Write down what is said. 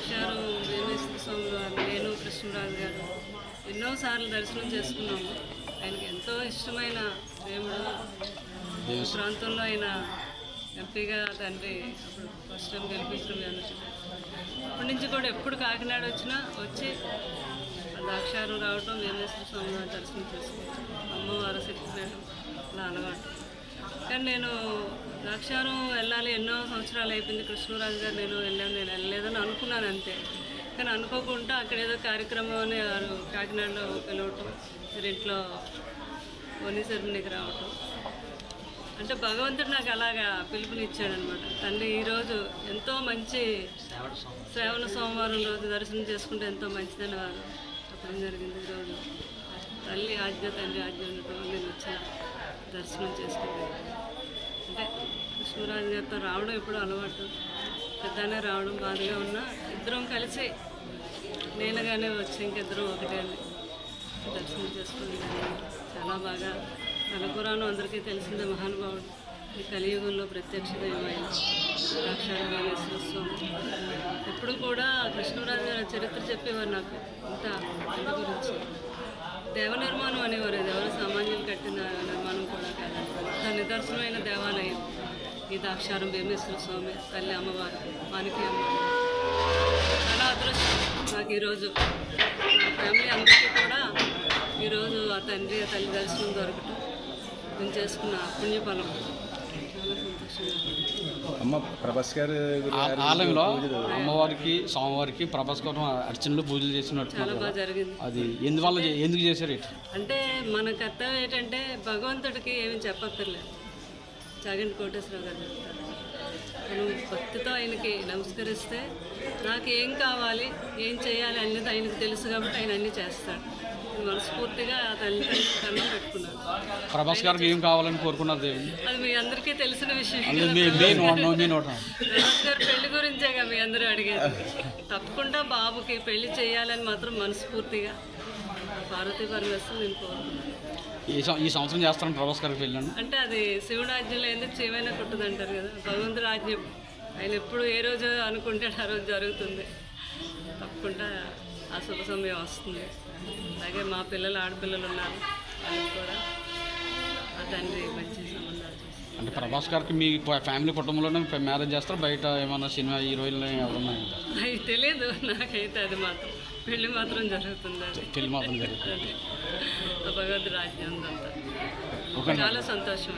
ద్రాక్షారం వేమేశ్వర స్వామి వారు, నేను కృష్ణరాజు గారు ఎన్నోసార్లు దర్శనం చేసుకున్నాము. ఆయనకి ఎంతో ఇష్టమైన దేవుడు. ప్రాంతంలో ఆయన ఎంపీగా తండ్రి అప్పుడు ఫస్ట్ టైం గెలిపించడం జరుగుతుంది. అప్పటి నుంచి కూడా ఎప్పుడు కాకినాడ వచ్చినా వచ్చి ద్రాక్షారం రావటం, వేమేశ్వర స్వామి వారి దర్శనం చేసుకోవడం, అమ్మవారు శక్తిపీఠం అలా అలవాటు. కానీ నేను ద్రాక్షారం వెళ్ళాలి, ఎన్నో సంవత్సరాలు అయిపోయింది. కృష్ణరాజు గారు నేను వెళ్ళలేదని అనుకున్నాను అంతే. కానీ అనుకోకుండా అక్కడ ఏదో కార్యక్రమం అని కాకినాడలో పిలవటం, ఇంట్లో వని సెరమనీకి రావటం, అంటే భగవంతుడు నాకు అలాగా పిలుపునిచ్చాడనమాట. తండ్రి ఈరోజు ఎంతో మంచి శ్రావణ సోమవారం రోజు దర్శనం చేసుకుంటే ఎంతో మంచిదని వారు చెప్పడం జరిగింది. ఈరోజు తల్లి ఆజ్ఞ, తండ్రి ఆజ్ఞ ఉండటం నేను వచ్చిన దర్శనం చేసుకుంటాను. అంటే కృష్ణరాజు గారితో రావడం ఎప్పుడు అలవాటు, పెద్దనే రావడం బాధగా ఉన్నా ఇద్దరం కలిసి నేనుగానే వచ్చి ఇంకిద్దరం ఒకటే దర్శనం చేసుకుని చాలా బాగా. కనపురాణం అందరికీ తెలిసిందే, మహానుభావుడు. ఈ కలియుగంలో ప్రత్యక్ష దైవమైన ద్రాక్షారం వేమేశ్వర స్వామి. ఎప్పుడు కూడా కృష్ణరాజు గారి చరిత్ర చెప్పేవారు నాకు. ఇంత అంత గురించి దేవ నిర్మాణం అనేవారు. అది ఎవరు సామాన్యులు కట్టిన నిర్మాణం కూడా కాదు, అంత నిదర్శనమైన దేవాలయం ఈ ద్రాక్షారం వేమేశ్వర స్వామి, తల్లి అమ్మవారు, మానికి అమ్మవారు. చాలా అదృష్టం నాకు ఈరోజు. మా ఫ్యామిలీ అందరికీ కూడా ఈరోజు ఆ తండ్రి ఆ తల్లి దర్శనం దొరకటం, నేను చేసుకున్న పుణ్యఫలం. చాలా సంతోషంగా. అమ్మ ప్రభాస్ గారు ఆలయంలో అమ్మవారికి, స్వామివారికి ప్రభాస్ గారు అర్చనలు పూజలు చేసినట్టు చాలా బాగా జరిగింది. అది ఎందుకు చేశారు? అంటే మన కర్తవ్యం ఏంటంటే భగవంతుడికి ఏమి చెప్పక్కర్లేదు. చాగంటి కోటేశ్వరరావు గారు చెప్తారు, మనం భక్తితో ఆయనకి నమస్కరిస్తే నాకు ఏం కావాలి, ఏం చేయాలి అనేది ఆయనకు తెలుసు కాబట్టి ఆయన అన్నీ చేస్తాడు. మనస్ఫూర్తిగా తల్లి కన్నం పెట్టుకున్నాను. ప్రభాస్ గారికి ఏం కావాలని కోరుకున్నారు దేవుని? అది మీ అందరికీ తెలిసిన విషయం. ప్రభాస్ గారు పెళ్లి గురించేగా మీ అందరూ అడిగేది. తప్పకుండా బాబుకి పెళ్లి చేయాలని మాత్రం మనస్ఫూర్తిగా పార్వతీ పరమేశ్వరం నేను కోరుకున్నాను. ఈ సంవత్సరం చేస్తాను ప్రభాస్ గారికి పెళ్ళాను అంటే అది శివుడు ఆజ్ఞలో ఎందుకు చేయమైనా కుట్టదంటారు కదా. భగవంతుడు ఆజ్ఞ ఆయన ఎప్పుడు ఏ రోజు అనుకుంటే ఆ రోజు జరుగుతుంది. తప్పకుండా ఆ శుభ సమయం వస్తుంది. అలాగే మా పిల్లలు, ఆడపిల్లలు ఉన్నారు, వాళ్ళకి కూడా ఆ తండ్రి మంచి సంబంధాలు చేస్తారు. అంటే ప్రభాస్ గారికి మీ ఫ్యామిలీ కుటుంబంలోనే మ్యారేజ్ చేస్తారు, బయట ఏమన్నా సినిమా హీరోయిన్లు ఎవరున్నాయి? అది తెలియదు నాకైతే. అది మాత్రం పెళ్ళి మాత్రం జరుగుతుంది. అది పెళ్ళి మాత్రం జరుగుతుంది. భగవంతుడు ఆజ్ఞ ఉందంతా. చాలా సంతోషం.